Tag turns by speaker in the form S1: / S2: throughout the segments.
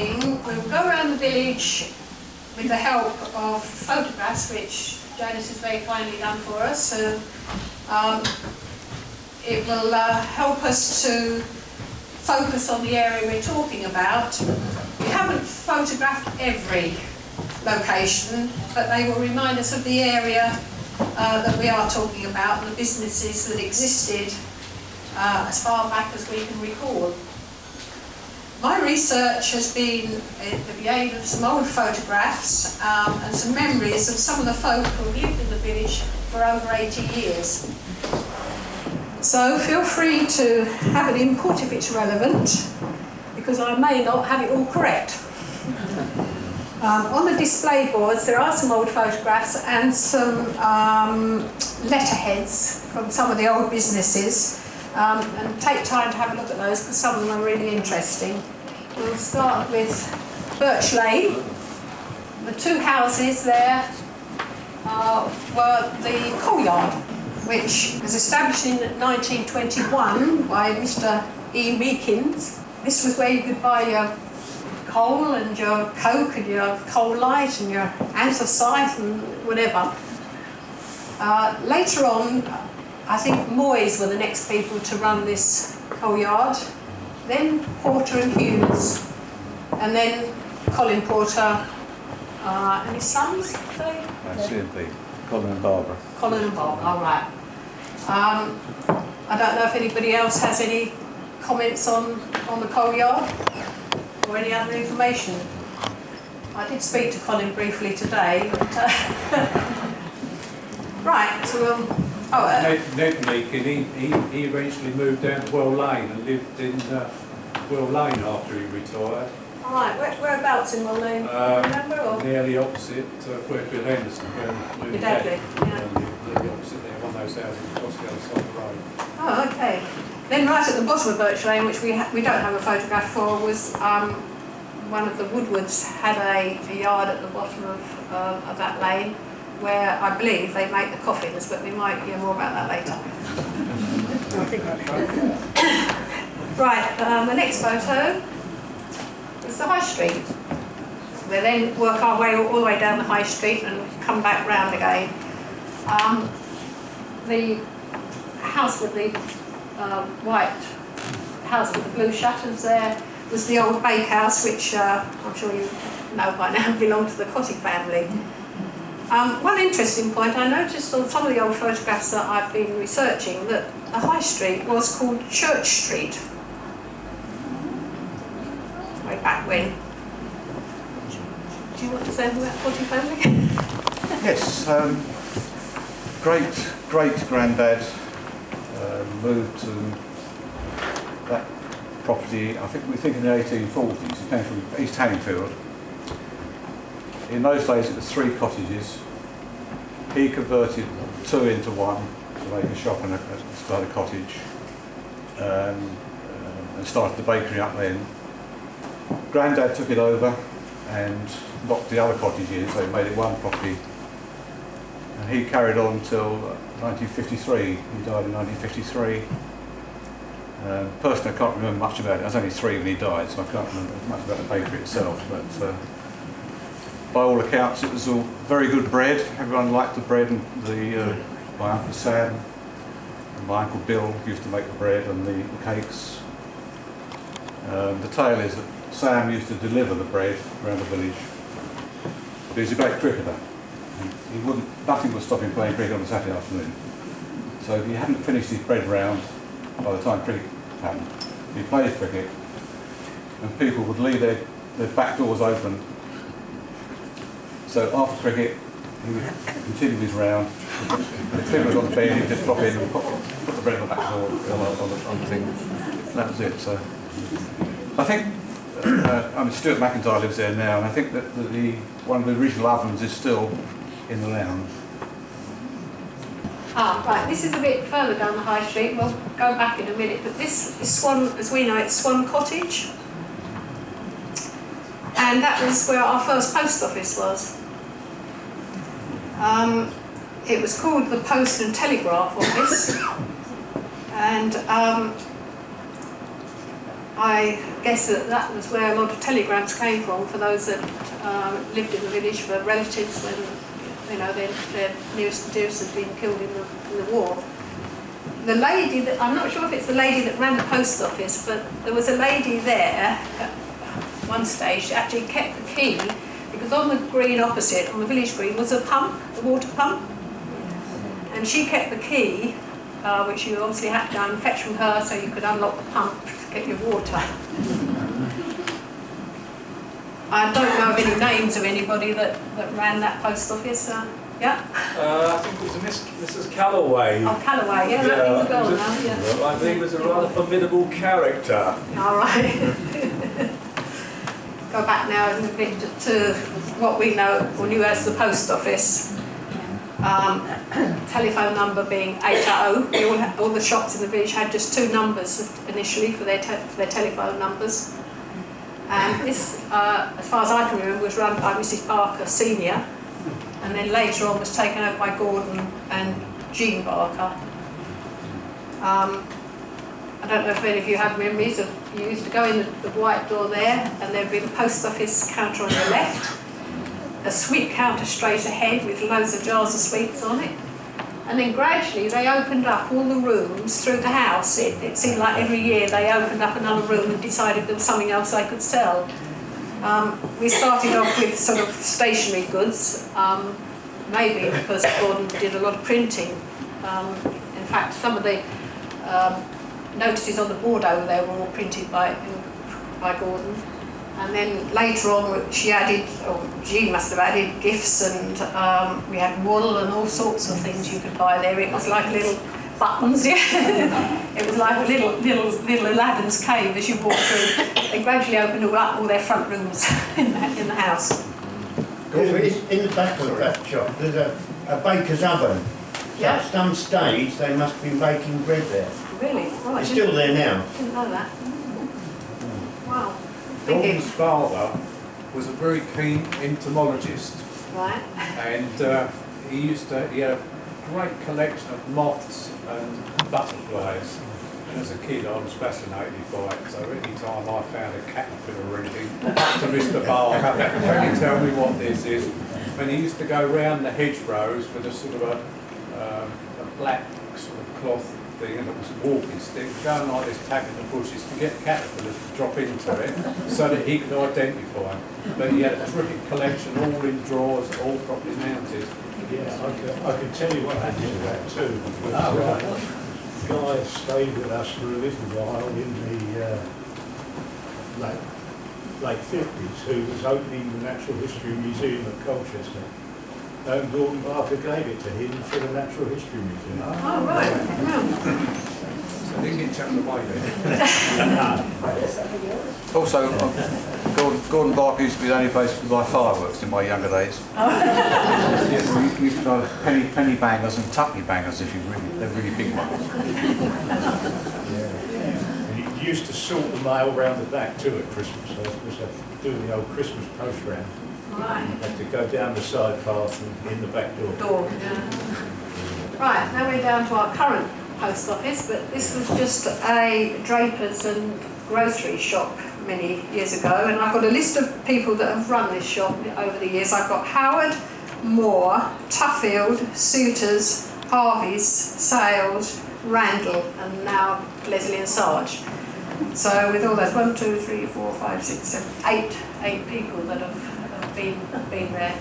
S1: evening we'll go around the village with the help of photographs, which Janice has very kindly done for us. So it will help us to focus on the area we're talking about. We haven't photographed every location, but they will remind us of the area that we are talking about and the businesses that existed as far back as we can recall. My research has been with the aid of some old photographs and some memories of some of the folk who have lived in the village for over 80 years. So feel free to have an input if it's relevant, because I may not have it all correct. On the display boards there are some old photographs and some letterheads from some of the old businesses. And take time to have a look at those because some of them are really interesting. We'll start with Birch Lane. The two houses there were the coal yard, which was established in 1921 by Mr. E. Meekins. This was where you could buy your coal and your coke and your coal light and your anthracite and whatever. Later on, I think Moyes were the next people to run this coal yard, then Porter and Hughes, and then Colin Porter and his sons,
S2: C&P, Colin and Barbara.
S1: Colin and Barbara, all right. I don't know if anybody else has any comments on the coal yard or any other information. I did speak to Colin briefly today, but right, so we'll...
S3: Ned Meakin, he eventually moved down to Well Lane and lived in Well Lane after he retired.
S1: All right, whereabouts in Well Lane? Remember? Or?
S3: Nearly opposite where Bill Henderson moved.
S1: Exactly, yeah.
S3: Nearly opposite there, one of those houses across the other side of the road.
S1: Oh, okay. Then right at the bottom of Birch Lane, which we don't have a photograph for, was one of the Woodwards had a yard at the bottom of that lane, where I believe they make the coffins, but we might hear more about that later. Right, the next photo is the High Street. We then work our way all the way down the High Street and come back round again. The house with the white house with the blue shutters there was the old bakehouse, which I'm sure you know by now belonged to the Cottee family. One interesting point, I noticed on some of the old photographs that I've been researching that the High Street was called Church Street. Way back when. Do you want to say anything about the Cottee family?
S2: Yes, great-granddad moved to that property, I think we think in the 1840s. He came from East Hanningfield. In those days it was 3 cottages. He converted 2 into 1 to make a shop and start a cottage, and started the bakery up then. Grandad took it over and locked the other cottages, so he made it one property. And he carried on till 1953. He died in 1953. Personally, I can't remember much about it. I was only 3 when he died, so I can't remember much about the bakery itself. But by all accounts, it was all very good bread. Everyone liked the bread, and my Uncle Sam and my Uncle Bill used to make the bread and the cakes. The tale is that Sam used to deliver the bread around the village. But he was a great cricketer. Nothing would stop him playing cricket on a Saturday afternoon. So if he hadn't finished his bread round by the time cricket happened, he played cricket, and people would leave their back doors open. So after cricket, he would continue his round. If people was on the bed, he'd just drop in and put the bread on the back door on the thing. And that was it. So I think Stuart McIntyre lives there now, and I think that one of the original ovens is still in the lounge.
S1: Right, this is a bit further down the High Street. We'll go back in a minute, but this is Swan, as we know, it's Swan Cottage. And that was where our first post office was. It was called the Post and Telegraph Office, and I I guess that was where a lot of telegrams came from for those that lived in the village, for relatives when their nearest and dearest had been killed in the war. The lady I'm not sure if it's the lady that ran the post office, but there was a lady there at one stage. She actually kept the key, because on the green opposite, on the village green, was a pump, a water pump, and she kept the key, which you obviously had to go and fetch from her so you could unlock the pump to get your water. I don't know of any names of anybody that ran that post office. Yeah?
S4: I think it was Mrs. Calloway.
S1: Oh, Calloway, yeah, that rings a bell now, yeah.
S4: Well, I think it was a rather formidable character.
S1: All right. Go back now a bit to what we know or knew as the post office. Telephone number being 800. All the shops in the village had just 2 numbers initially for their telephone numbers. And this, as far as I can remember, was run by Mrs. Barker Senior, and then later on was taken over by Gordon and Jean Barker. I don't know if any of you have memories of, you used to go in the white door there, and there'd be the post office counter on your left, a sweet counter straight ahead with loads of jars of sweets on it. And then gradually they opened up all the rooms through the house. It seemed like every year they opened up another room and decided there was something else they could sell. We started off with sort of stationery goods, maybe because Gordon did a lot of printing. In fact, some of the notices on the board over there were all printed by Gordon. And then later on she added, or Jean must have added, gifts, and we had wool and all sorts of things you could buy there. It was like little buttons, yeah. It was like a little Aladdin's cave as you walked through. They gradually opened all their front rooms in the house.
S5: In the back of that shop, there's a baker's oven. So
S1: Yeah.
S5: at some stage, they must have been baking bread there.
S1: Really? Oh, I
S5: It's still there now.
S1: didn't know that. Wow.
S3: Gordon's father was a very keen entomologist,
S1: Right.
S3: and he had a great collection of moths and butterflies. And as a kid, I was fascinated by it. So any time I found a caterpillar or anything, to Mr. Barker, can you tell me what this is? And he used to go round the hedgerows with a sort of a black sort of cloth thing, and it was a walking stick, going like this, tapping the bushes to get caterpillars to drop into it, so that he could identify them. But he had a terrific collection, all in drawers, all properly mounted.
S6: Yeah, I can tell you what happened to that too. Guy stayed with us for a little while in the late 50s, who was opening the Natural History Museum at Colchester. And Gordon Barker gave it to him for the Natural History Museum.
S1: Oh, right. Yeah.
S3: So I didn't get chucked away then.
S2: Also, Gordon Barker used to be the only place to buy fireworks in my younger days. Yes, we used to buy penny bangers and tuppeny bangers if they're really big ones.
S6: And he used to sort the mail round the back too at Christmas. So it was doing the old Christmas post round.
S1: Right.
S6: Had to go down the side path and in the back door.
S1: Yeah. Right, now we're down to our current post office, but this was just a draper's and grocery shop many years ago, and I've got a list of people that have run this shop over the years. I've got Howard, Moore, Tuffield, Suitors, Harvey's, Sales, Randall, and now Leslie and Sarge. So with all those 1, 2, 3, 4, 5, 6, 7, 8 people that have been there.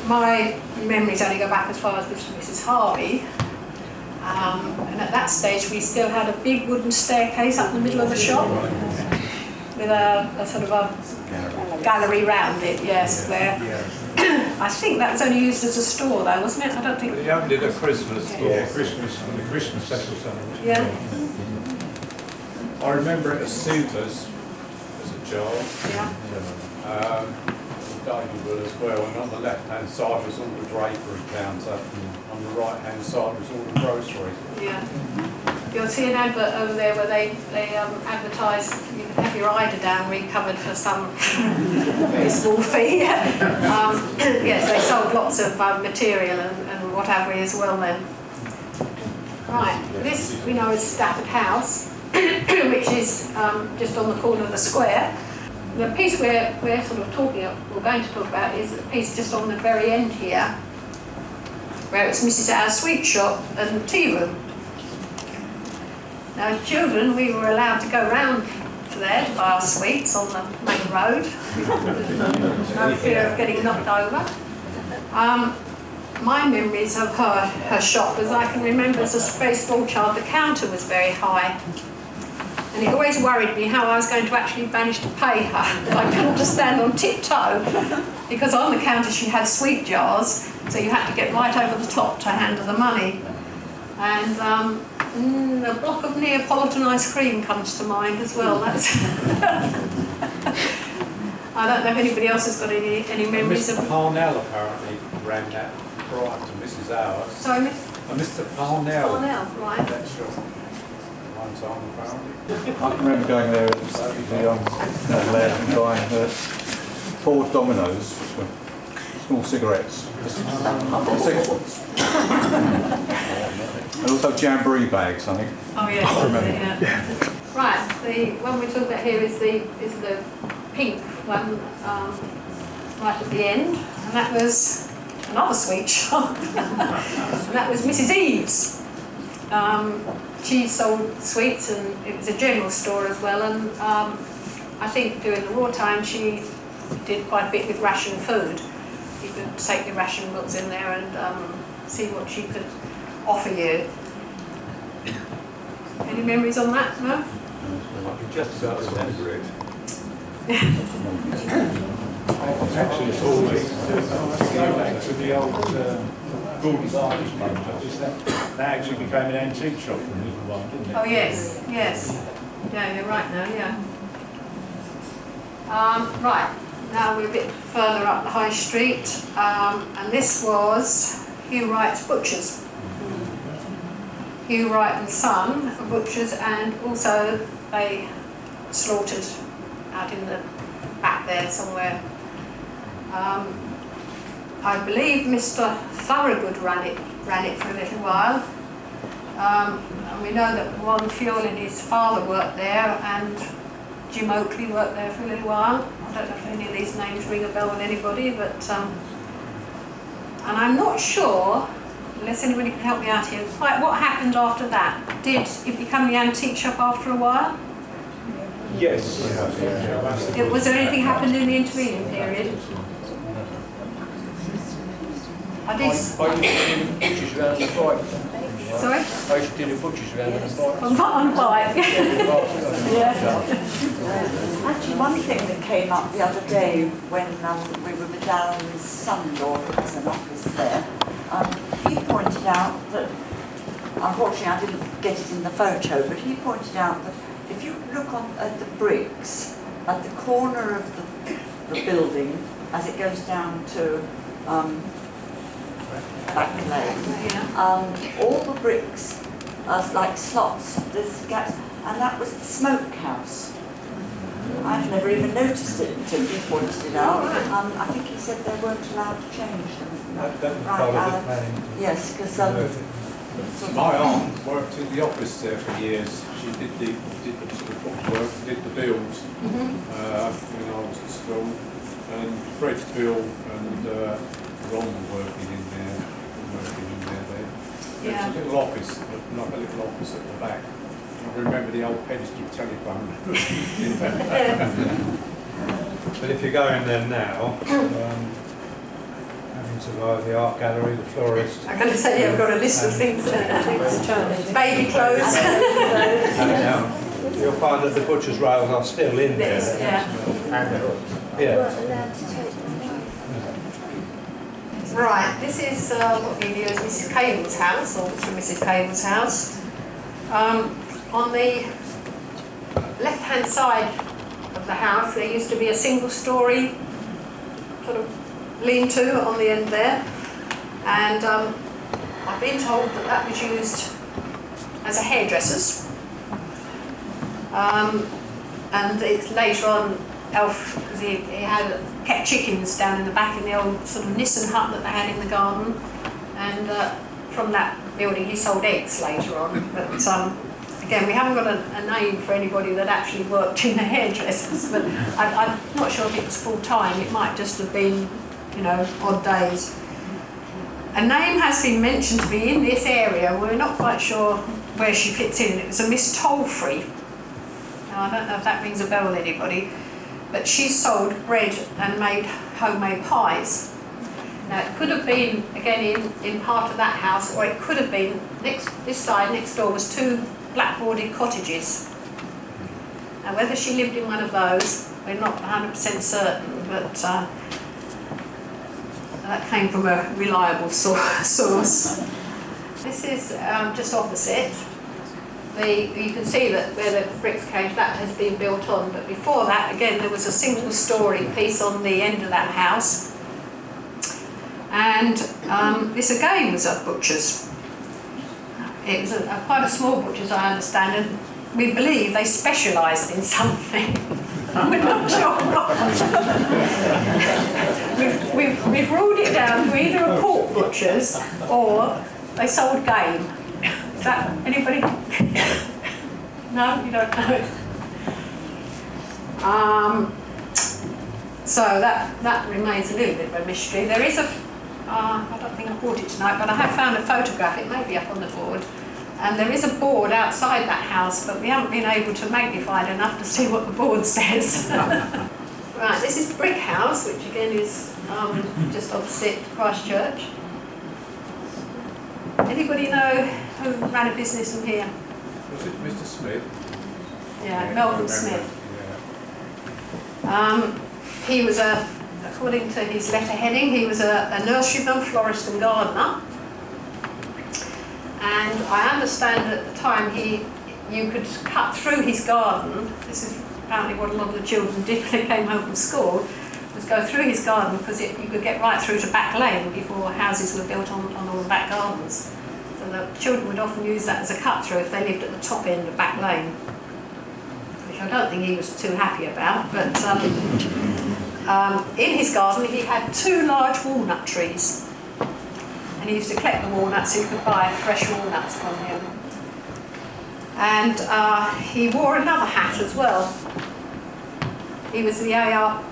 S1: My memories only go back as far as Mrs. Harvey, and at that stage we still had a big wooden staircase up in the middle of the shop with a sort of a gallery round it, yes, where I think that was only used as a store though, wasn't it? I don't think.
S3: He opened a Christmas store.
S6: Yeah, the Christmas special something.
S1: Yeah.
S3: I remember it as Suitors as a child.
S1: Yeah.
S3: Valuable as well, and on the left-hand side was all the drapery counter, on the right-hand side was all the grocery.
S1: Yeah. You'll see an advert over there where they advertise you can have your eiderdown recovered for some very small fee. Yes, they sold lots of material and what have we as well then. Right, this we know is Stafford House. which is just on the corner of the square. The piece we're sort of going to talk about is the piece just on the very end here, where it's Mrs. Howe's sweet shop and tea room. Now, as children, we were allowed to go round to there to buy our sweets on the main road. No fear of getting knocked over. My memories of her shop, as I can remember as a very small child, the counter was very high. And it always worried me how I was going to actually manage to pay her. I couldn't just stand on tiptoe, because on the counter she had sweet jars, so you had to get right over the top to handle the money. And a block of Neapolitan ice cream comes to mind as well. That's I don't know if anybody else has got any memories
S3: Mr.
S1: of...
S3: Parnell apparently ran that prior to Mrs. Howe's.
S1: Sorry, Miss
S3: Mr. Parnell.
S1: Parnell, right.
S3: That shop. One time apparently.
S2: I can remember going there as a young lad and buying 4 Dominoes, which were small cigarettes. And also jamboree bags, I think.
S1: Oh yes,
S2: I remember.
S1: yeah. Right, the one we're talking about here is the pink one right at the end, and that was another sweet shop, and that was Mrs. Eve's. She sold sweets, and it was a general store as well, and I think during the wartime she did quite a bit with ration food. You could take your ration books in there and see what she could offer you. Any memories on that? No?
S4: I can just about remember it.
S6: Actually, it's always to the old Gordon Barker's motor. That actually became an antique shop for a little while, didn't it?
S1: Oh yes, yes. Yeah, you're right now, yeah. Right, now we're a bit further up the High Street, and this was Hugh Wright's Butchers. Hugh Wright and Son are butchers, and also they slaughtered out in the back there somewhere. I believe Mr. Thorogood ran it for a little while. And we know that Ron Fuel and his father worked there, and Jim Oakley worked there for a little while. I don't know if any of these names ring a bell with anybody, but and I'm not sure, unless anybody can help me out here, quite what happened after that. Did it become the antique shop after a while?
S4: Yes.
S1: Was there anything happened in the intervening period? I did.
S7: I used to do the butchers around the bike.
S1: Sorry?
S7: I used to do the butchers around the bike.
S1: On bike. Yeah.
S8: Actually, one thing that came up the other day when we were with Alan's son-in-law, who was an office there, he pointed out that, unfortunately I didn't get it in the photo, but he pointed out that if you look at the bricks, at the corner of the building, as it goes down to Back Lane, all the bricks are like slots, there's gaps, and that was the smokehouse. I've never even noticed it until he pointed it out. I think he said they weren't allowed to change them.
S3: That was part of the planning.
S8: Yes, because
S3: My aunt worked in the office there for years. She did the sort of bookwork, did the bills when I was at school. And Fred's Bill and Ron were working in there.
S1: Yeah.
S3: There's a little office, like a little office at the back. I remember the old pedestal telephone.
S9: But if you go in there now, having survived the art gallery, the florist,
S1: I'm going to say, yeah, I've got a list of things. Baby clothes.
S9: you'll find that the butcher's rails are still in there.
S1: Yeah.
S9: Yeah.
S1: Right, this is what we knew as Mrs. Cable's house, or from Mrs. Cable's house. On the left-hand side of the house, there used to be a single-storey sort of lean-to on the end there, and I've been told that that was used as a hairdresser's. And it's later on, Elf, because he had kept chickens down in the back in the old sort of Nissen hut that they had in the garden, and from that building he sold eggs later on. But again, we haven't got a name for anybody that actually worked in the hairdressers, but I'm not sure if it was full time. It might just have been, you know, odd days. A name has been mentioned to be in this area. We're not quite sure where she fits in. It was a Miss Tolfrey. Now, I don't know if that rings a bell with anybody, but she sold bread and made homemade pies. Now, it could have been, again, in part of that house, or it could have been, this side next door was 2 blackboarded cottages. Now, whether she lived in one of those, we're not 100% certain, but that came from a reliable source. This is just opposite. You can see that where the bricks came, that has been built on, but before that, again, there was a single story piece on the end of that house. And this again was a butcher's. It was quite a small butcher's, I understand, and we believe they specialised in something. We're not sure what. we've ruled it down to either a pork butcher's or they sold game. Is that anybody? No, you don't know. So that remains a little bit of a mystery. There is I don't think I brought it tonight, but I have found a photograph. It may be up on the board. And there is a board outside that house, but we haven't been able to magnify it enough to see what the board says. Right, this is the brick house, which again is just opposite Christchurch. Anybody know who ran a business in here?
S3: Was it Mr. Smith?
S1: Yeah, Melvin Smith.
S3: Yeah.
S1: He was according to his letter heading, he was a nurseryman, florist and gardener. And I understand at the time you could cut through his garden. This is apparently what a lot of the children did when they came home from school, was go through his garden because you could get right through to Back Lane before houses were built on all the back gardens. So the children would often use that as a cut through if they lived at the top end of Back Lane, which I don't think he was too happy about. But in his garden he had 2 large walnut trees. And he used to collect the walnuts so you could buy fresh walnuts from him. And he wore another hat as well. He was the ARP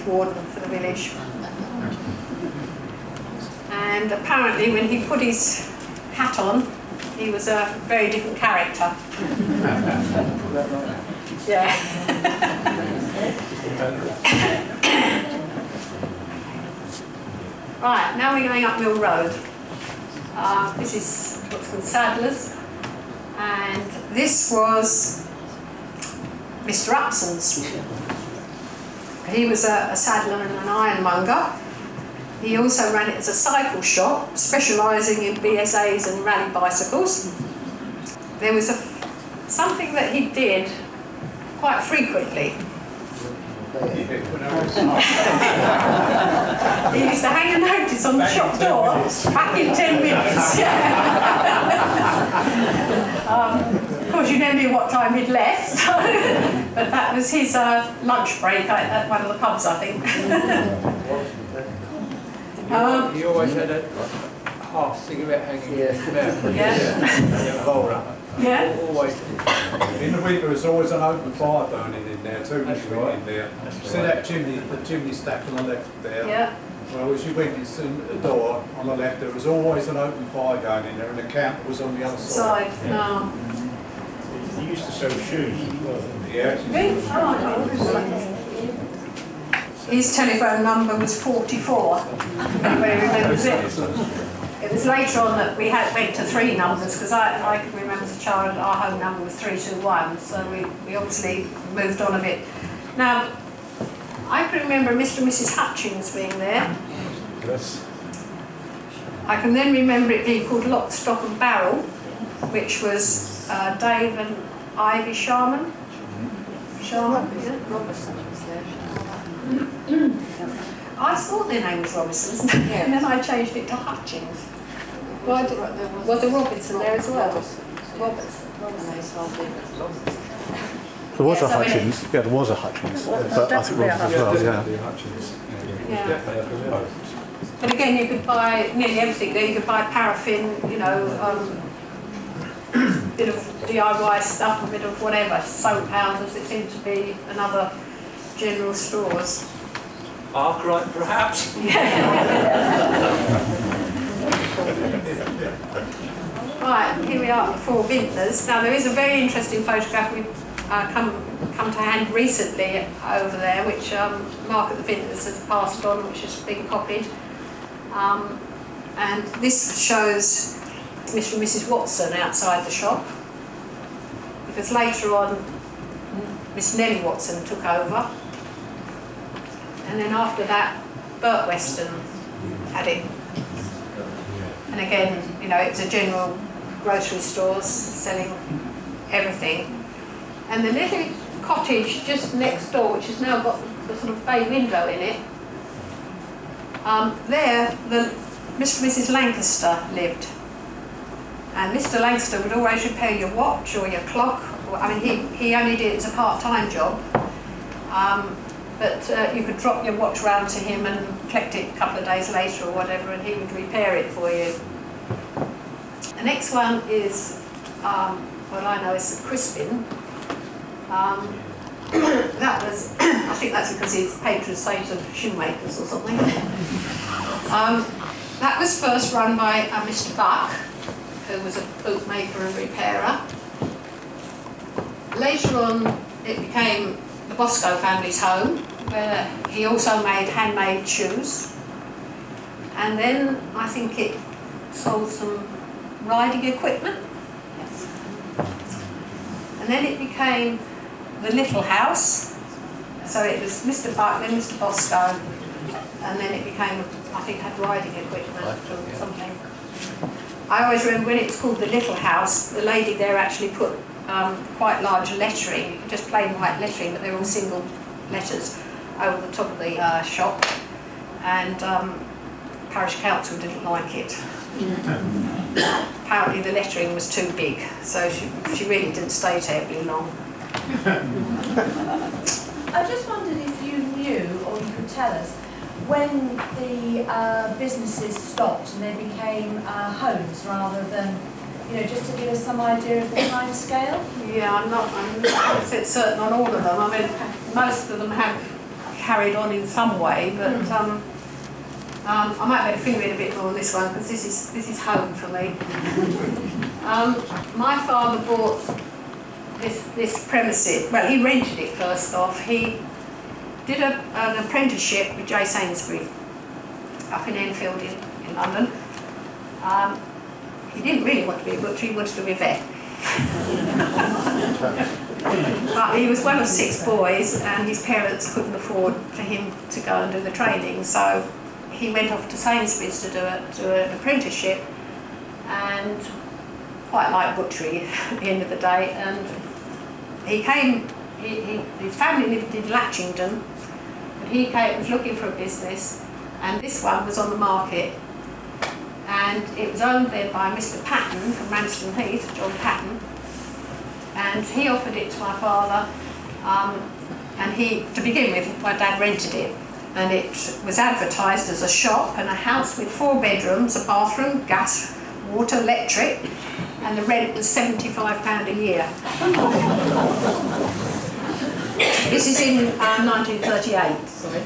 S1: warden for the village. And apparently when he put his hat on, he was a very different character. Yeah. Right, now we're going up Mill Road. This is what's called Sadler's, and this was Mr. Upson's. He was a saddler and an ironmonger. He also ran it as a cycle shop, specialising in BSAs and rally bicycles. There was something that he did quite frequently. He used to hang a notice on the shop door, back in 10 minutes. Of course, you never knew what time he'd left, but that was his lunch break at one of the pubs, I think.
S7: He always had a half cigarette hanging in his mouth.
S1: Yeah.
S7: Always.
S3: In the winter, there's always an open fire burning in there too. That's right. In there. See that chimney, the chimney stack on the left there?
S1: Yeah.
S3: Well, as you went into the door on the left, there was always an open fire going in there, and the counter was on the other side.
S1: No.
S6: He used to sell shoes as well.
S3: Yeah.
S1: His telephone number was 44. Anybody remembers it? It was later on that we went to 3 numbers, because I can remember as a child our home number was 321, so we obviously moved on a bit. Now, I can remember Mr. and Mrs. Hutchins being there.
S3: Yes.
S1: I can then remember it being called Lock, Stock and Barrel, which was Dave and Ivy Sharman. Sharman, yeah? Robertson was there. I thought their name was Robinson's, and then I changed it to Hutchins. Was there Robinson there as well? Robertson.
S10: There was a Hutchins. Yeah, there was a Hutchins. But I think Robinson as well. Yeah.
S1: Yeah. But again, you could buy nearly everything there. You could buy paraffin, you know, bit of DIY stuff, a bit of whatever, soap powders. It seemed to be another general stores.
S4: Arkwright, perhaps?
S1: Right, here we are at the Four Vintners. Now there is a very interesting photograph we've come to hand recently over there, which Mark at the Vintners has passed on, which has been copied. And this shows Mr. and Mrs. Watson outside the shop, because later on Miss Nellie Watson took over, and then after that Bert Weston had it. And again, you know, it's a general grocery stores selling everything. And the little cottage just next door, which has now got the sort of bay window in it, there Mr. and Mrs. Lancaster lived. And Mr. Lancaster would always repair your watch or your clock. I mean, he only did it as a part-time job. But you could drop your watch round to him and collect it a couple of days later or whatever, and he would repair it for you. The next one is what I know is the Crispin. That was, I think that's because he's patron saint of shoemakers or something. That was first run by Mr. Buck, who was a bootmaker and repairer. Later on, it became the Bosco family's home, where he also made handmade shoes. And then I think it sold some riding equipment. Yes. And then it became the Little House. So it was Mr. Buck, then Mr. Bosco, and then it became, I think, had riding equipment or something. I always remember when it was called the Little House, the lady there actually put quite large lettering, just plain white lettering, but they were all single letters over the top of the shop, and parish council didn't like it. Apparently the lettering was too big, so she really didn't stay terribly long.
S11: I just wondered if you knew, or you could tell us, when the businesses stopped and they became homes rather than, you know, just to give us some idea of the time scale?
S1: Yeah, I'm not certain on all of them. I mean, most of them have carried on in some way, but I might better finger in a bit more on this one, because this is home for me. My father bought this premises. Well, he rented it first off. He did an apprenticeship with J. Sainsbury up in Enfield in London. He didn't really want to be a butcher, he wanted to be a vet. But he was one of 6 boys, and his parents couldn't afford for him to go and do the training, so he went off to Sainsbury's to do an apprenticeship, and quite like butchery at the end of the day. And his family lived in Latchington, and he was looking for a business, and this one was on the market, and it was owned then by Mr. Patton from Ranston Heath, John Patton, and he offered it to my father, and to begin with, my dad rented it, and it was advertised as a shop and a house with 4 bedrooms, a bathroom, gas, water, electric, and the rent was £75 a year. This is in 1938. Sorry.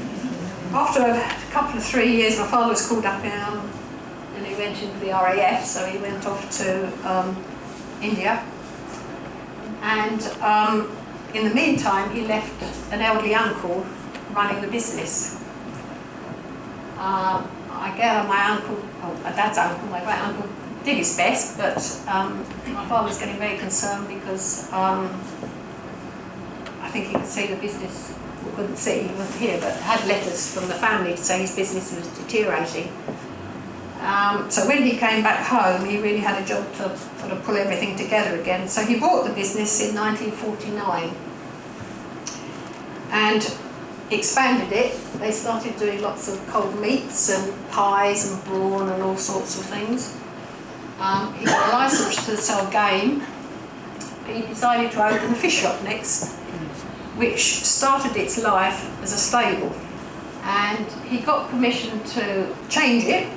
S1: After a couple of 3 years, my father was called up and he went into the RAF, so he went off to India. And in the meantime, he left an elderly uncle running the business. I gather my dad's uncle, my great uncle, did his best, but my father was getting very concerned because I think he could see the business, well, couldn't see, he wasn't here, but had letters from the family to say his business was deteriorating. So when he came back home, he really had a job to sort of pull everything together again. So he bought the business in 1949 and expanded it. They started doing lots of cold meats and pies and brawn and all sorts of things. He got a licence to sell game. He decided to open a fish shop next, which started its life as a stable. And he got permission to change it,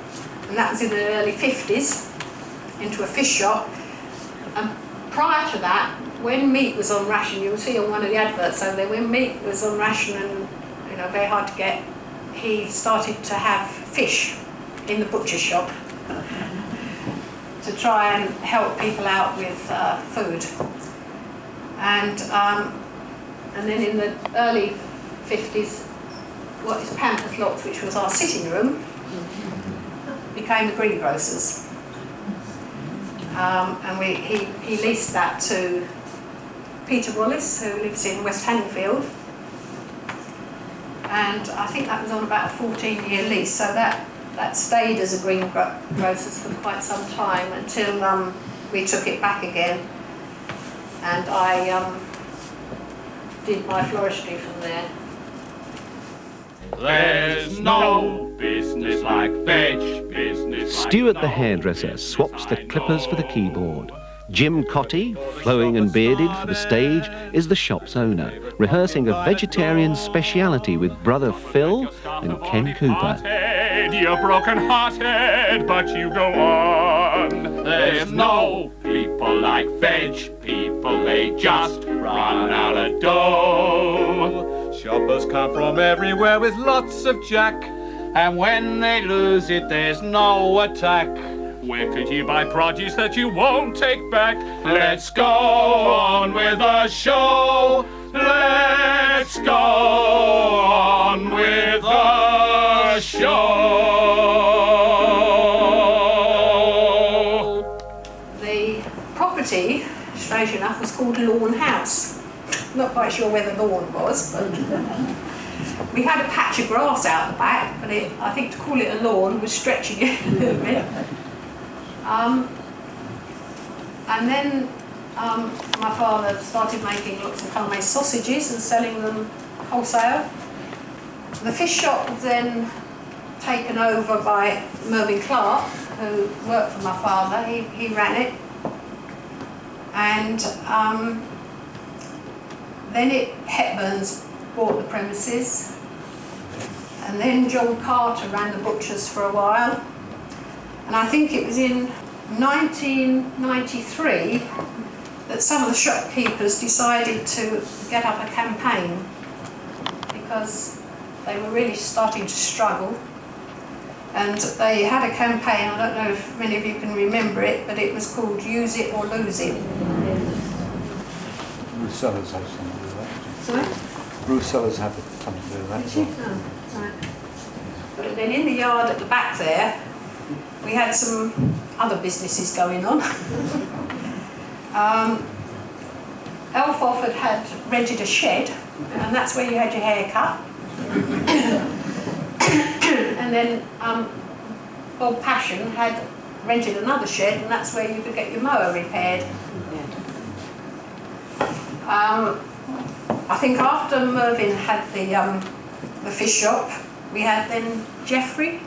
S1: and that was in the early 50s, into a fish shop, and prior to that, when meat was on ration, you'll see on one of the adverts over there, when meat was on ration and very hard to get, he started to have fish in the butcher shop to try and help people out with food. And then in the early 50s, what is Pampers Locks, which was our sitting room, became the greengrocers. And he leased that to Peter Wallace, who lives in West Hanningfield. And I think that was on about a 14-year lease, so that stayed as a greengrocers for quite some time until we took it back again. And I did my floristry from there.
S12: There's no business like veg business.
S13: Stuart the hairdresser swaps the clippers for the keyboard. Jim Cottee, flowing and bearded for the stage, is the shop's owner, rehearsing a vegetarian speciality with brother Phil and Ken Cooper.
S12: You're broken-hearted, but you go on. There's no people like veg people, they just run out of dough. Shoppers come from everywhere with lots of jack, and when they lose it, there's no attack. Where could you buy produce that you won't take back? Let's go on with the show. Let's go on with the show.
S1: The property, strange enough, was called Lawn House. Not quite sure where the lawn was, but we had a patch of grass out the back, but I think to call it a lawn was stretching it a little bit. And then my father started making lots of homemade sausages and selling them wholesale. The fish shop was then taken over by Mervyn Clark, who worked for my father. He ran it. And then Hepburn's bought the premises. And then John Carter ran the butchers for a while. And I think it was in 1993 that some of the shopkeepers decided to get up a campaign because they were really starting to struggle. And they had a campaign, I don't know if many of you can remember it, but it was called Use It or Lose It.
S2: Bruce Sellers had something to do with that.
S1: Sorry?
S2: Bruce Sellers had something to do with that.
S1: Did she? Oh, right. But then in the yard at the back there, we had some other businesses going on. Elfoff had rented a shed, and that's where you had your hair cut. And then Bob Passion had rented another shed, and that's where you could get your mower repaired. I think after Mervyn had the fish shop, we had then Jeffrey's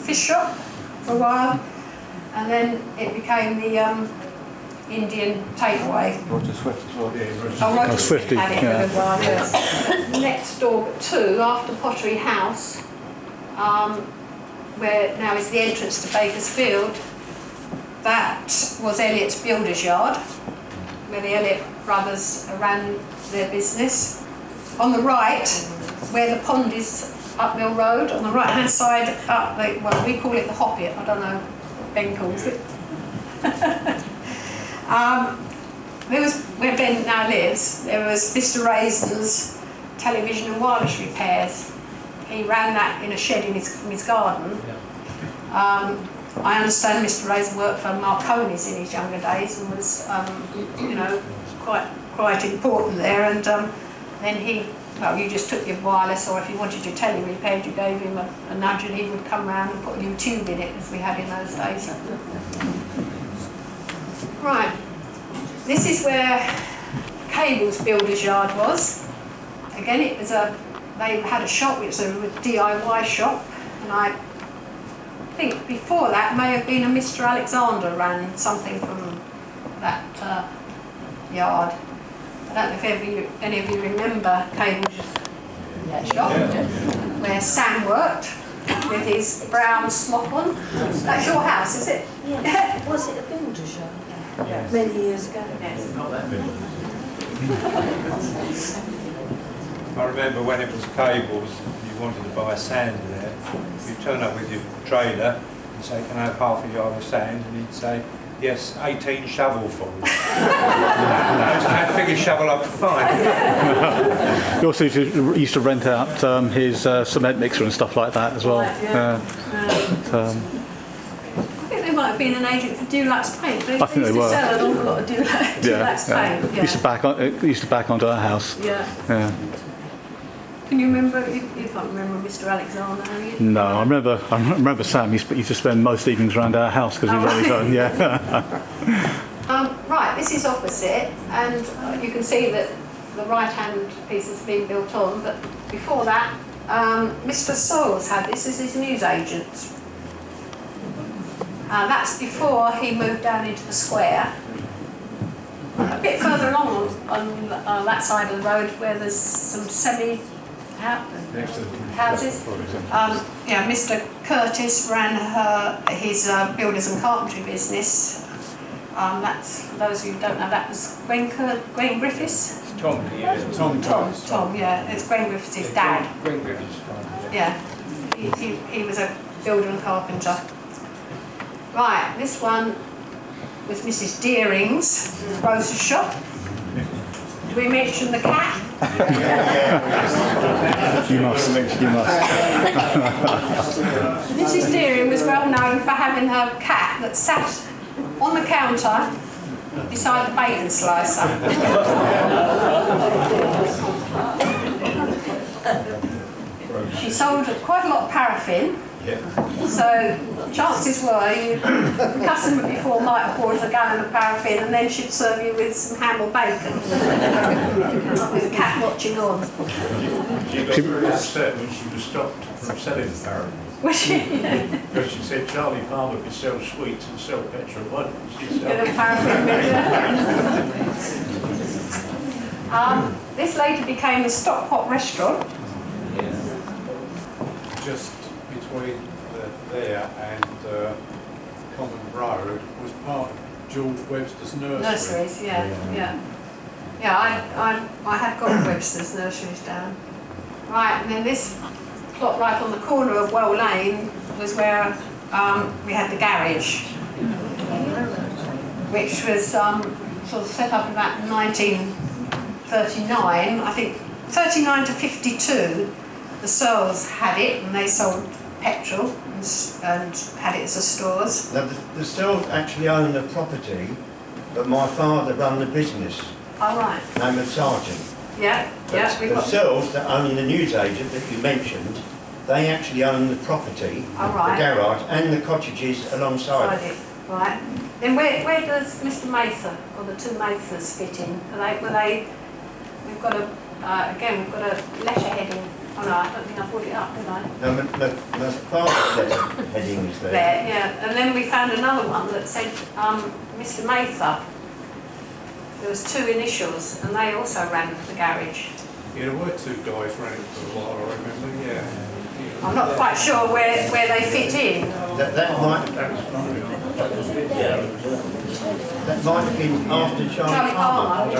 S1: fish shop for a while, and then it became the Indian takeaway.
S2: Roger Swift as well.
S1: Oh, Roger
S10: Swift
S1: had it for
S10: yeah.
S1: a while, yes. Next door but two, after Pottery House, where now is the entrance to Baker's Field, that was Elliott's Builders Yard, where the Elliott brothers ran their business. On the right, where the pond is, up Mill Road, on the right hand side, well, we call it the Hop It, I don't know what Ben calls it. There was, where Ben now lives, there was Mr. Raisin's television and wireless repairs. He ran that in a shed from his garden. I understand Mr. Raisin worked for Marconi's in his younger days and was, quite important there. And then you just took your wireless, or if you wanted your telly repaired, you gave him a nudge and he would come round and put a new tube in it, as we had in those days. Right, this is where Cable's Builders Yard was. Again, they had a shop, it was a DIY shop, and I think before that may have been a Mr. Alexander ran something from that yard. I don't know if any of you remember Cable's shop, where Sam worked with his brown smock on. That's your house, is it?
S11: Yeah. Was it a builder's yard? Many years ago.
S1: Yes.
S3: Not that many.
S9: I remember when it was cables, you wanted to buy sand there. You turn up with your trailer and say, can I have half a yard of sand? And he'd say, yes, 18 shovelfuls. That's how big a shovel I could find.
S10: He also used to rent out his cement mixer and stuff like that as well.
S1: Right, yeah.
S10: Um,
S1: I think they might have been an agent for Dulux Paint. They
S10: I think they
S1: used to
S10: were.
S1: sell an awful lot of Dulux Paint. Yeah.
S10: Used to back onto our house.
S1: Yeah.
S10: Yeah.
S1: Can you remember? You can't remember Mr. Alexander, have you?
S10: No, I remember Sam used to spend most evenings around our house because he was on his own. Yeah.
S1: Right, this is opposite, and you can see that the right-hand piece has been built on, but before that, Mr. Souls had this as his newsagent. That's before he moved down into the square. A bit further along on that side of the road where there's some houses. Mr. Curtis ran his builders and carpentry business. That's, for those of you who don't know, that was Gwen Griffiths.
S3: Tom,
S1: Yeah, it's Gwen Griffiths' dad.
S3: Gwen Griffiths.
S1: Yeah, he was a builder and carpenter. Right, this one was Mrs. Deering's grocer's shop. Did we mention the cat?
S10: You must.
S1: Mrs. Deering was well known for having her cat that sat on the counter beside the bacon slicer. She sold quite a lot of paraffin. So chances were the customer before might have bought a gallon of paraffin and then she'd serve you with some ham or bacon with the cat watching on.
S6: She got very upset when she was stopped from selling the paraffin.
S1: Was she?
S6: Because she said Charlie Palmer could sell sweets and sell petrol. Why didn't she sell
S1: Get a paraffin. This later became the Stockpot restaurant.
S3: Just between there and Common Road was part of George Webster's nursery.
S1: Nurseries, yeah. I had got Webster's nurseries down. Right, and then this plot right on the corner of Well Lane was where we had the garage, which was sort of set up in about 1939. I think 39 to 52. The Searles had it, and they sold petrol and had it as a stores.
S5: Now, the Searles actually owned the property, but my father ran the business.
S1: Oh, right.
S5: Name of Sergeant.
S1: Yeah.
S5: The Searles that own the newsagent that you mentioned, they actually own the property,
S1: oh, right.
S5: the garage, and the cottages alongside it.
S1: Right. Then where does Mr. Mather or the two Mathers fit in? We've got a letter heading. Oh no, I don't think I brought it up, did I?
S5: No, my father's heading is there.
S1: Yeah. And then we found another one that said Mr. Mather. There was two initials, and they also ran the garage.
S3: Yeah, there were two guys running for a while, I remember, yeah.
S1: I'm not quite sure where they fit in.
S5: That might have been after Charlie Palmer.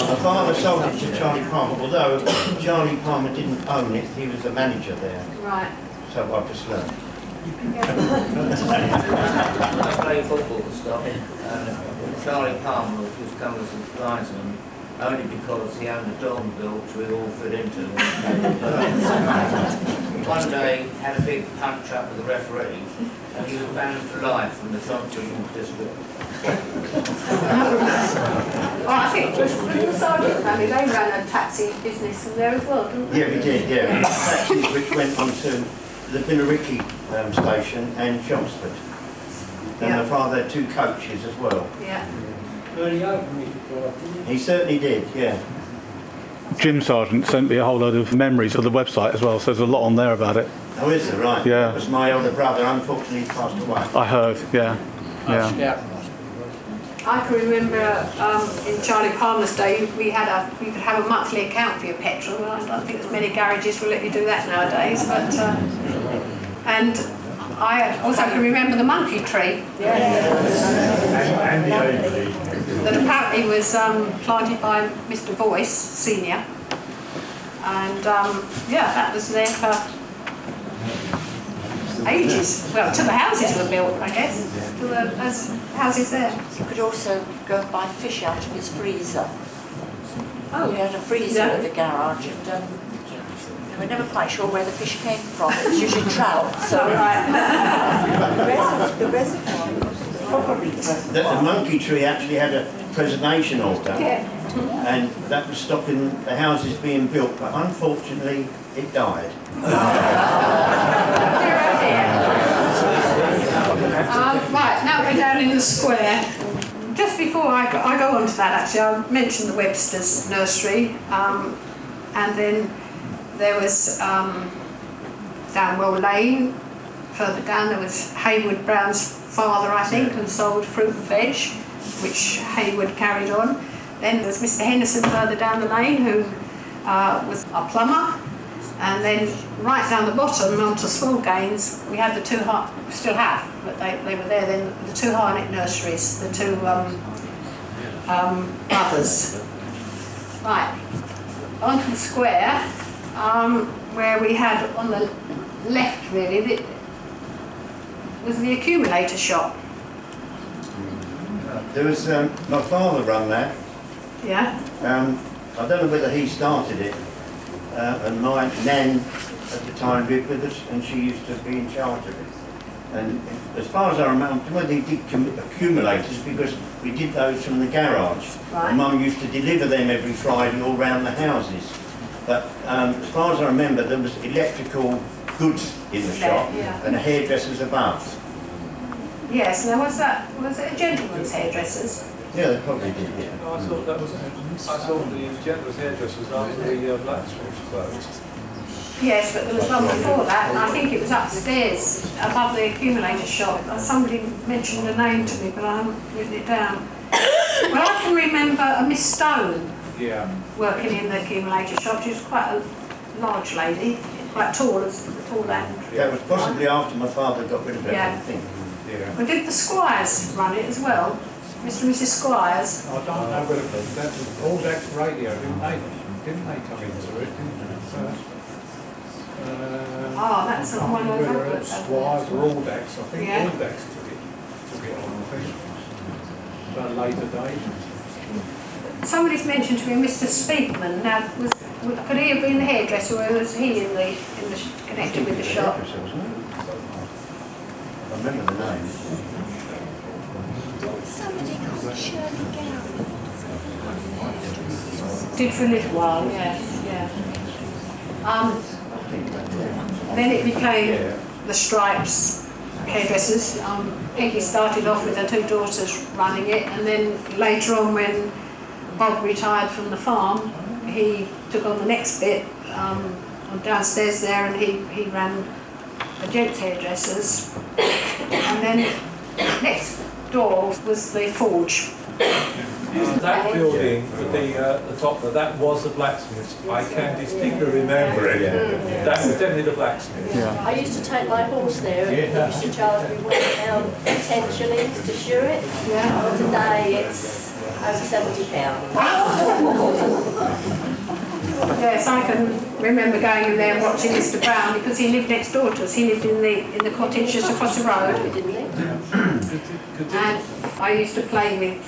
S5: My father sold it to Charlie Palmer, although Charlie Palmer didn't own it, he was the manager there.
S1: Right.
S5: So I've just learned.
S14: I play football and stuff, and Charlie Palmer was come as a linesman only because he owned a dorm bill which we all fit into. One day he had a big punch up with the referee and he was banned for life from the Tottenham district.
S1: Well, I think the Sergeant family, they ran a taxi business in there as well, didn't they?
S5: Yeah, we did, yeah. Taxis which went on to the Billericay station and Chelmsford. And my father had two coaches as well.
S1: Yeah.
S5: He certainly did, yeah.
S10: Jim Sargent sent me a whole load of memories of the website as well, so there's a lot on there about it.
S5: Oh, is there? Right.
S10: Yeah.
S5: That was my older brother, unfortunately he passed away.
S10: I heard, yeah.
S1: I can remember in Charlie Palmer's day, you could have a monthly account for your petrol. I don't think as many garages will let you do that nowadays, but And I also can remember the monkey tree.
S6: And the Avery.
S1: That apparently was planted by Mr. Voice, Senior. And yeah, that was there for ages. Well, till the houses were built, I guess. Till those houses there.
S8: You could also go and buy fish out of his freezer.
S1: Oh,
S8: We had a freezer
S1: yeah.
S8: at the garage, and we were never quite sure where the fish came from. It was usually trout. So the reservoir was probably the reservoir.
S5: The monkey tree actually had a preservation order,
S1: Yeah.
S5: and that was stopping the houses being built, but unfortunately it died.
S1: Right, now we're down in the square. Just before I go on to that, actually, I'll mention the Webster's nursery, and then there was Downwell Lane. Further down there was Haywood Brown's father, I think, and sold fruit and veg, which Haywood carried on. Then there was Mr. Henderson further down the lane, who was a plumber. And then right down the bottom onto Smallgains, we had the two, still have, but they were there then, the two Harnett nurseries, the two brothers. Right, onto the square, where we had on the left really, was the accumulator shop.
S5: There was, my father run that.
S1: Yeah?
S5: I don't know whether he started it, and my nan at the time lived with us, and she used to be in charge of it. And as far as I remember, well, they did accumulators because we did those from the garage.
S1: Right.
S5: And Mum used to deliver them every Friday all round the houses. But as far as I remember, there was electrical goods in the shop,
S1: yeah.
S5: and a hairdresser's above.
S1: Yes, now was it a gentleman's hairdressers?
S5: Yeah, they probably did, yeah.
S3: No, I thought that was, I saw the gentleman's hairdressers after the blacksmith's closed.
S1: Yes, but there was one before that, and I think it was upstairs, above the accumulator shop. Somebody mentioned a name to me, but I haven't written it down. Well, I can remember a Miss Stone working in the accumulator shop. She was quite a large lady, quite tall and.
S5: That was possibly after my father got rid of it,
S1: Yeah.
S5: I think. Yeah.
S1: Well, did the Squires run it as well? Mr. and Mrs. Squires?
S3: I don't know whether that was all that radio, didn't they come into it, didn't they?
S1: That's the one I
S3: whether
S1: remember.
S3: it's Squires or Aldex, I think
S1: Yeah.
S3: Aldex took it on, I think, at a later date.
S1: Somebody's mentioned to me Mr. Speakman. Now, could he have been the hairdresser, or was he connected with the shop?
S5: I remember the name.
S11: Somebody called Shirley Gary.
S1: Did for a little while, yeah. Then it became the Stripes hairdressers. Peggy started off with her two daughters running it, and then later on when Bob retired from the farm, he took on the next bit downstairs there, and he ran the gents hairdressers. And then next door was the forge.
S3: That building with the top, that was the blacksmith's. I can distinctly remember it. That was definitely the blacksmith.
S11: I used to take my horse there and he used to charge me £1 10 shillings to shoe it. Yeah. Today it's over £70.
S1: Yes, I can remember going in there and watching Mr. Brown because he lived next door to us. He lived in the cottage just across the road. And I used to play with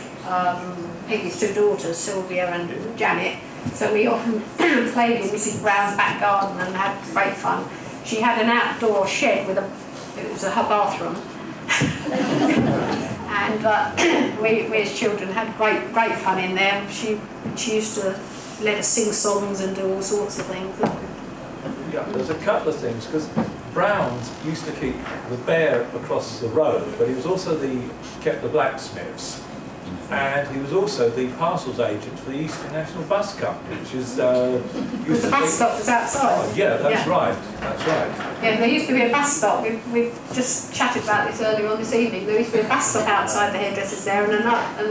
S1: Peggy's two daughters, Sylvia and Janet. So we often played in Mrs. Brown's back garden and had great fun. She had an outdoor shed with it was her bathroom. And we as children had great fun in there. She used to let us sing songs and do all sorts of things.
S3: Yeah, there's a couple of things, because Brown's used to keep the bear across the road, but he was also kept the blacksmiths, and he was also the parcels agent for the Eastern National Bus Company, which is
S1: the bus stop was outside.
S3: Oh, yeah, that's right.
S1: Yeah, there used to be a bus stop. We've just chatted about this earlier on this evening. There used to be a bus stop outside the hairdressers there, and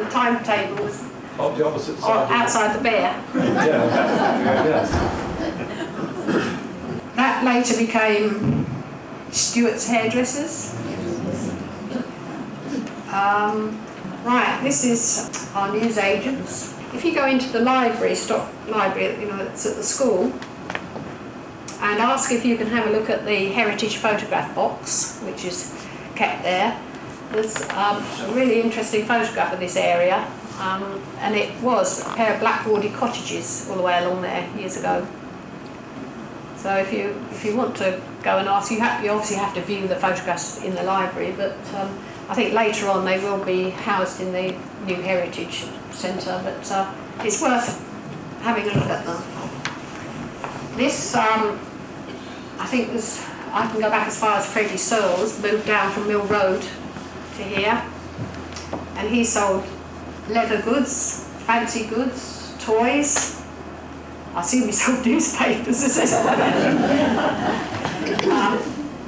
S1: the timetable was
S3: on the opposite side.
S1: Outside the bear.
S3: Yes.
S1: That later became Stewart's Hairdressers. Right, this is our newsagents. If you go into the library, stock library, you know, it's at the school, and ask if you can have a look at the heritage photograph box, which is kept there. There's a really interesting photograph of this area, and it was a pair of blackboarded cottages all the way along there years ago. So if you want to go and ask, you obviously have to view the photographs in the library, but I think later on they will be housed in the new Heritage Centre, but it's worth having a look at them. This, I think I can go back as far as Freddie Searles, moved down from Mill Road to here, and he sold leather goods, fancy goods, toys. I assume he sold newspapers, as I said.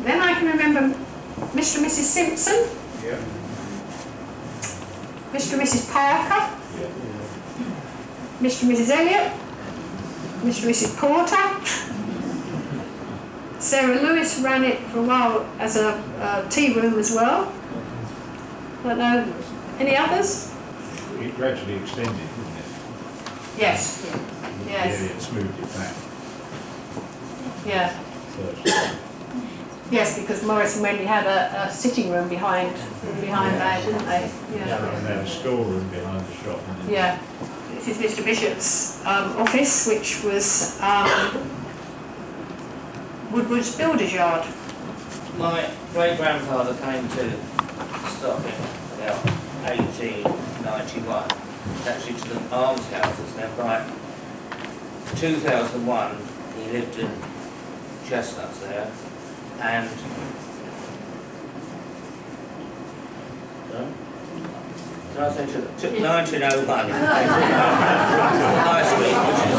S1: Then I can remember Mr. and Mrs. Simpson,
S3: Yeah.
S1: Mr. and Mrs. Parker, Mr. and Mrs. Elliott, Mr. and Mrs. Porter. Sarah Lewis ran it for a while as a tea room as well. Don't know, any others?
S6: It gradually extended, didn't it?
S1: Yes. Yes.
S6: Yeah, it's moved it back.
S1: Yeah. Yes, because Morris and Wendy had a sitting room behind there, didn't they?
S6: Yeah, and they had a storeroom behind the shop.
S1: Yeah. This is Mr. Bishop's office, which was Woodward's Builder's Yard.
S14: My great-grandfather came to Stocking about 1891, actually to the almshouses. Now by 2001 he lived in Chestnuts there, and can I say 1901 the High Street, which is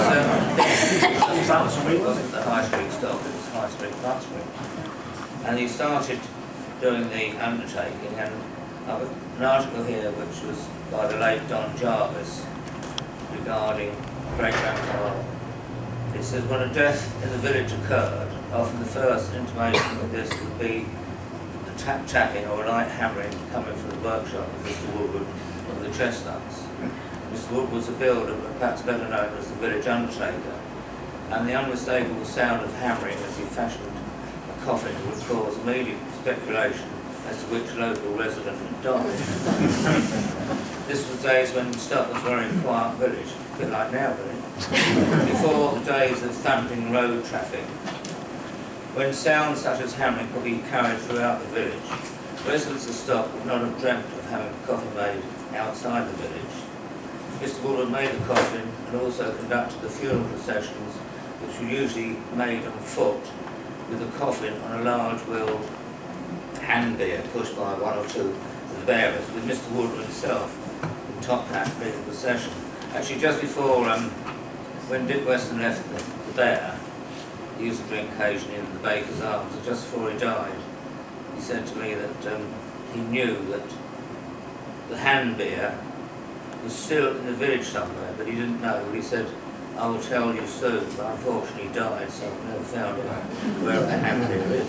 S14: wasn't the High Street stock, it was High Street Butsbury. And he started doing the undertaking, and I've got an article here which was by the late Don Jarvis regarding great-grandfather. It says, when a death in the village occurred, often the first intimation of this would be a tap-tapping or a light hammering coming from the workshop of Mr. Woodward of the Chestnuts. Mr. Woodward was a builder, but perhaps better known as the village undertaker, and the unmistakable sound of hammering as he fashioned a coffin would cause immediate speculation as to which local resident had died. This was days when Stock was a very quiet village, a bit like now really, before the days of thumping road traffic, when sounds such as hammering could be carried throughout the village. Residents of Stock would not have dreamt of having a coffin made outside the village. Mr. Woodward made the coffin and also conducted the funeral processions, which were usually made on foot, with the coffin on a large wheeled hand bier pushed by one or two of the bearers, with Mr. Woodward himself in top hat leading the procession. Actually, just before, when Dick Weston left the bear, he used to drink occasionally in the Baker's Arms, and just before he died, he said to me that he knew that the hand bier was still in the village somewhere, but he didn't know. He said, I will tell you soon, but unfortunately he died, so I've never found out where the hand bier is.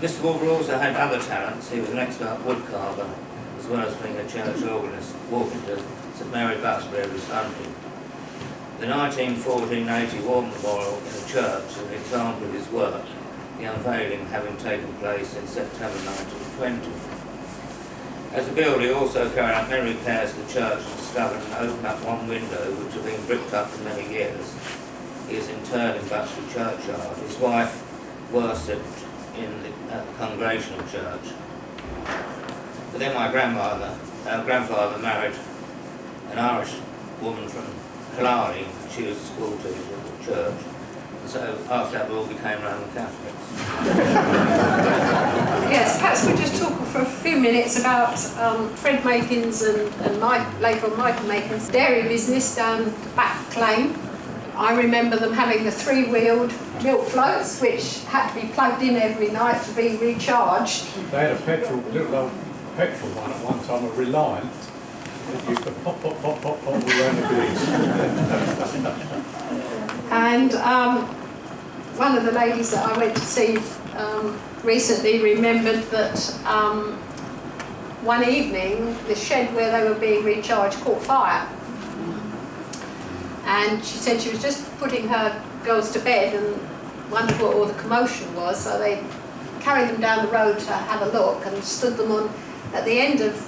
S14: Mr. Woodward also had other talents. He was an expert wood carver, as well as being a church organist, walking to St Mary Butsbury every Sunday. The 1914-80 War Memorial in the church is an example of his work, the unveiling having taken place in September 1920. As a builder, he also carried out many repairs to the church and discovered and opened up one window which had been bricked up for many years. He is interred in Butsbury churchyard. His wife worshipped at the Congregational Church. But then my grandfather married an Irish woman from Killarney. She was a school teacher at the church. And so after that we all became Roman Catholics.
S1: Yes, perhaps we'll just talk for a few minutes about Fred Makin's and later on Michael Makin's dairy business down Back Claim. I remember them having the three-wheeled milk floats, which had to be plugged in every night to be recharged.
S3: They had a little old petrol one at one time, a Reliant, that used to pop all around the village.
S1: And one of the ladies that I went to see recently remembered that one evening the shed where they were being recharged caught fire. And she said she was just putting her girls to bed and wondered what all the commotion was, so they carried them down the road to have a look and stood them on at the end of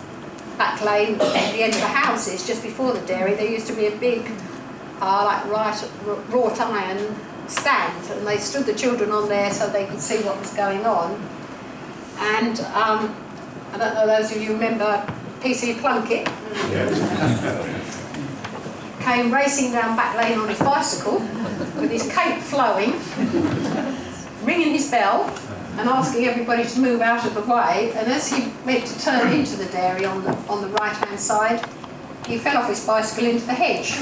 S1: Back Lane, at the end of the houses, just before the dairy. There used to be a big like wrought iron stand, and they stood the children on there so they could see what was going on. And I don't know, those of you remember PC Plunkett? Came racing down Back Lane on his bicycle with his cape flowing, ringing his bell and asking everybody to move out of the way. And as he went to turn into the dairy on the right hand side, he fell off his bicycle into the hedge,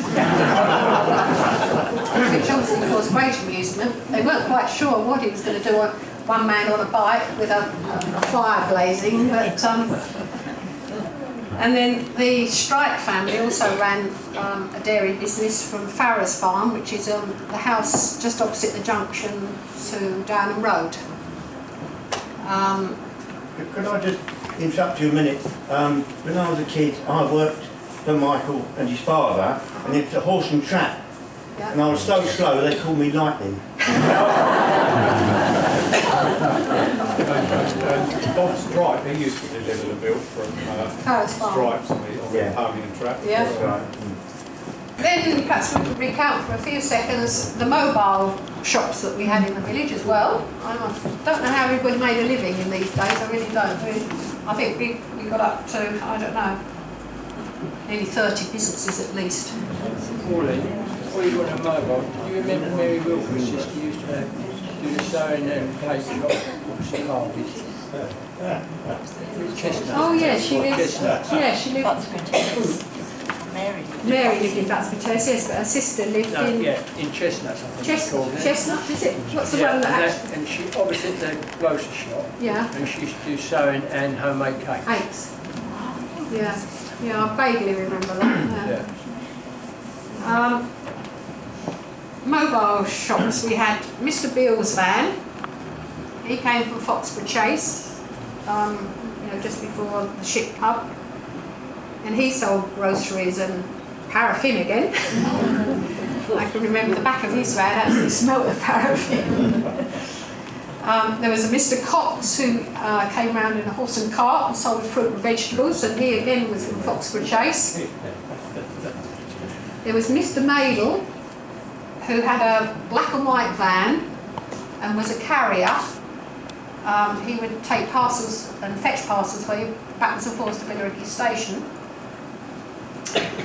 S1: which obviously caused great amusement. They weren't quite sure what he was going to do, one man on a bike with a fire blazing, but and then the Strike family also ran a dairy business from Farrer's Farm, which is the house just opposite the junction to Downham Road.
S5: Could I just interrupt you a minute? When I was a kid, I worked for Michael and his father, and it was a horse and trap.
S1: Yep.
S5: And I was so slow, they called me Lightning.
S3: Bob Stripe, he used to deliver the milk from Stripes on the Pauline and Trap.
S1: Yeah. Then perhaps we could recount for a few seconds the mobile shops that we had in the village as well. I don't know how everybody made a living in these days, I really don't. I think we got up to, I don't know, nearly 30 businesses at least.
S7: Pauline, before you got a mobile, do you remember Mary Wilkins' sister used to do the sewing and cake shop? She loved it. Chestnut.
S1: Oh yeah, she lived.
S7: Chestnut.
S1: Yeah, she lived. Mary lived in Butsford Terrace, yes, but her sister lived in.
S7: Yeah, in Chestnuts, I think it's called.
S1: Chestnut, is it? What's the
S7: Yeah,
S1: one that actually?
S7: and she obviously at the grocery shop.
S1: Yeah.
S7: And she used to do sewing and homemade cakes.
S1: Cakes. Yeah, yeah, I vaguely remember that.
S7: Yeah.
S1: Mobile shops, we had Mr. Beale's van. He came from Foxford Chase, just before the Ship Pub, and he sold groceries and paraffin again. I can remember the back of his van actually smelled of paraffin. There was a Mr. Cox who came round in a horse and cart and sold fruit and vegetables, and he again was from Foxford Chase. There was Mr. Madle, who had a black and white van and was a carrier. He would take parcels and fetch parcels for you backwards and forwards to Billericay Station.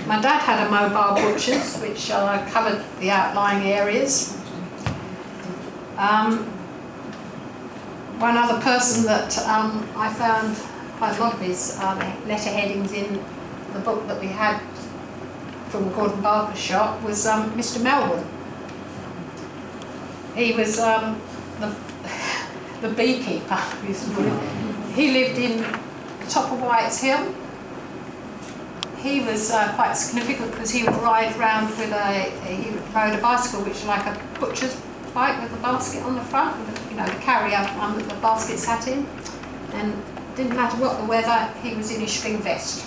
S1: My dad had a mobile butcher's which covered the outlying areas. One other person that I found quite a lot of his letter headings in the book that we had from Gordon Barker's shop was Mr. Melbourne. He was the beekeeper, we used to call him. He lived in the top of White's Hill. He was quite significant because he would ride round with he rode a bicycle which was like a butcher's bike with a basket on the front, with the carrier that the basket sat in, and didn't matter what the weather, he was in his string vest.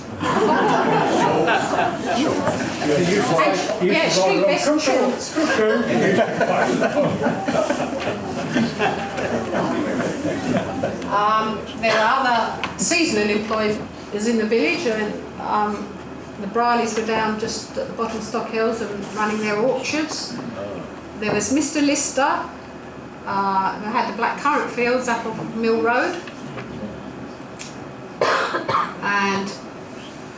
S1: Yeah, string vest and shorts. There are other seasonal employers in the village, and the Briley's were down just at the bottom Stock Hills and running their orchards. There was Mr. Lister, who had the black currant fields up off Mill Road. And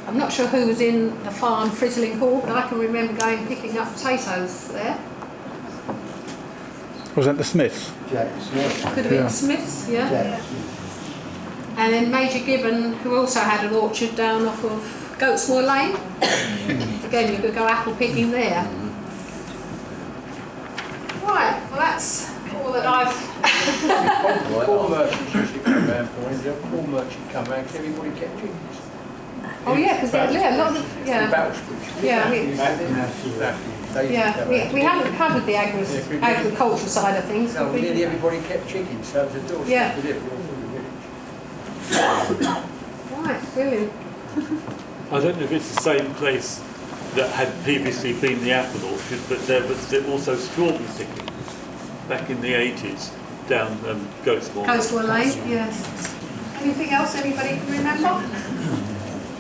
S1: I'm not sure who was in the farm Frizzling Hall, but I can remember going picking up potatoes there.
S10: Was that the Smiths?
S5: Jack Smith.
S1: Could have been the Smiths, yeah.
S5: Jack.
S1: And then Major Gibbon, who also had an orchard down off of Goatsmoor Lane. Again, you could go apple picking there. Right, well that's all that I've...
S7: Poor merchants usually come round, Pauline. The poor merchant come round, can everybody get drinks?
S1: Oh yeah, because a lot of we haven't covered the agricultural side of things.
S7: No, nearly everybody kept chickens, so it was a doorstep to live all through the village.
S1: Right, brilliant.
S6: I don't know if it's the same place that had previously been the apple orchard, but there was also strawberry picking back in the 80s down Goatsmore.
S1: Coastal Lane, yes. Anything else anybody can remember?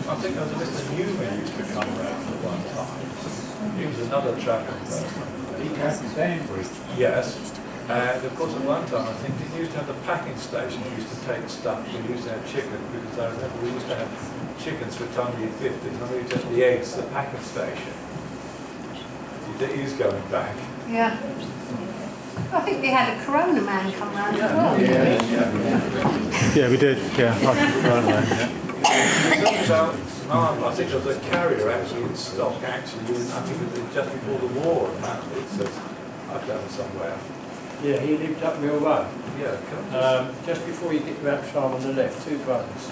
S3: I think there was a Mr. Newman used to come around at one time. He was another travelling person.
S6: He came from Danbury.
S3: Yes. And of course at one time I think he used to have the packing station. He used to take stuff. We used to have chicken because I remember we used to have chickens for time in the 50s and we used to have the eggs at the packing station. He's going back.
S1: Yeah. I think we had a Corona man come round as well.
S10: Yeah, we did. Yeah,
S3: I think there was a carrier actually in stock actually. I think it was just before the war and that it says I've done somewhere.
S7: Yeah, he lived up Mill Road.
S3: Yeah,
S7: just before you get to that farm on the left, two brothers.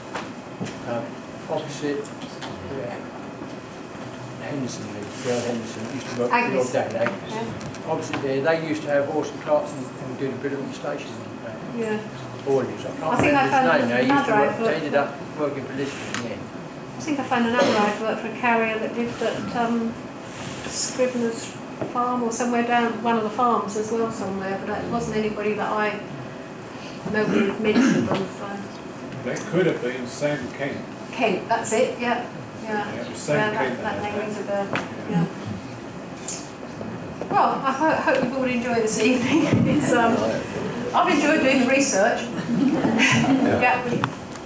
S7: Opposite Henderson lived, Girl Henderson, used to work for your dad, Agnes.
S1: Yeah.
S7: Opposite there, they used to have horse and carts and do the brilliant station.
S1: Yeah.
S7: Boilers. I
S1: I
S7: can't
S1: think I
S7: remember
S1: found
S7: his name now. He used to
S1: another
S7: work,
S1: advert.
S7: they ended up working for Lisbon in the end.
S1: I think I found another advert for a carrier that lived at Scrivener's Farm or somewhere down one of the farms as well somewhere, but it wasn't anybody that nobody had mentioned them. So.
S3: That could have been Sam Kent.
S1: Kent, that's it, yeah.
S3: Yeah, it was Sam Kent.
S1: That name rings a bell, yeah. Well, I hope you've all enjoyed this evening. It's, I've enjoyed doing the research.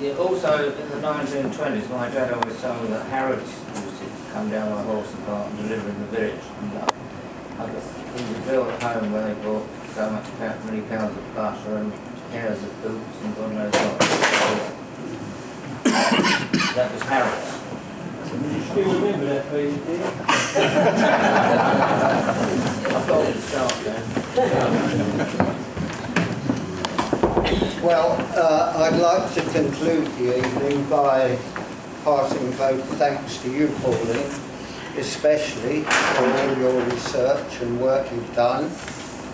S14: Yeah, also, in the 1920s, my dad always told me that Harrods used to come down on a horse and cart and deliver in the village. And he would build a home where they bought so many pounds of butter and pairs of boots and God knows what. That was Harrods.
S7: You still remember that, please, dear?
S14: I thought it'd start there.
S5: Well, I'd like to conclude the evening by passing both thanks to you, Pauline, especially for all your research and work you've done,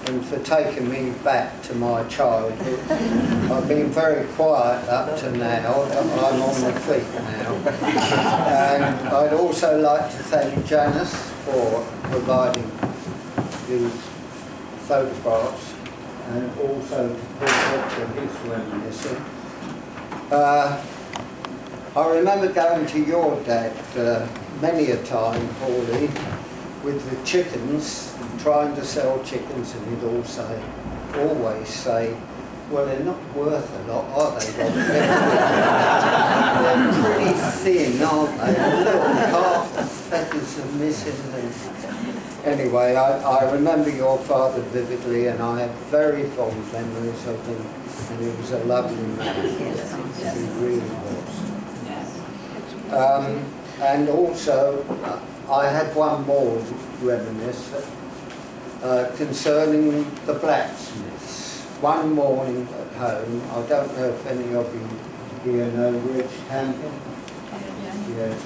S5: and for taking me back to my childhood. I've been very quiet up to now, but I'm on my feet now. And I'd also like to thank Janice for providing these photographs, and also to Paul for his reminiscing. I remember going to your dad many a time, Pauline, with the chickens, trying to sell chickens, and he'd always say, well, they're not worth a lot, are they, Robert? They're pretty thin, aren't they? A little half the feathers are missing. Anyway, I remember your father vividly, and I have very fond memories of him, and he was a lovely man. He really was. And also, I had one more reminisce concerning the blacksmiths. One morning at home, I don't know if any of you here know Rich Hampton. Yes.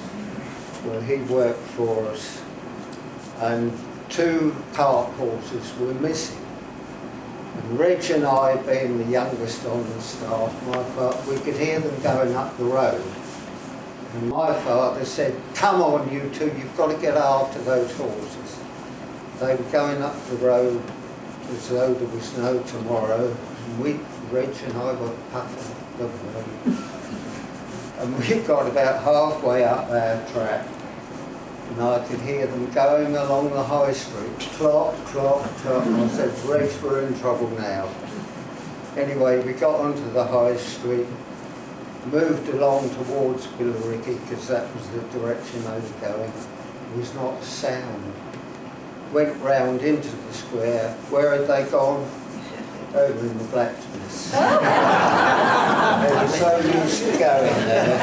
S5: Well, he worked for us, and 2 cart horses were missing. And Reg and I, being the youngest on the staff, we could hear them going up the road. And my father said, come on you two, you've got to get after those horses. They were going up the road as though there was no tomorrow. And Reg and I were puffing up the road. And we got about halfway up our track, and I could hear them going along the high street, clop, clop, clop. And I said, Reg, we're in trouble now. Anyway, we got onto the high street, moved along towards Billericay, because that was the direction they were going. There was not a sound. Went round into the square. Where had they gone? Over in the blacksmith's. They were so used to going there.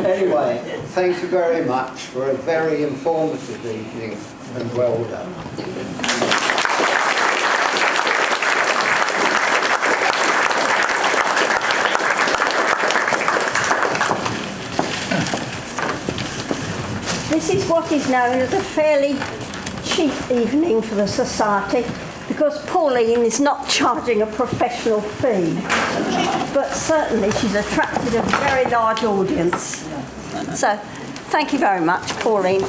S5: Anyway, thank you very much for a very informative evening, and well done.
S15: This is what is known as a fairly cheap evening for the Society, because Pauline is not charging a professional fee, but certainly she's attracted a very large audience. So, thank you very much, Pauline.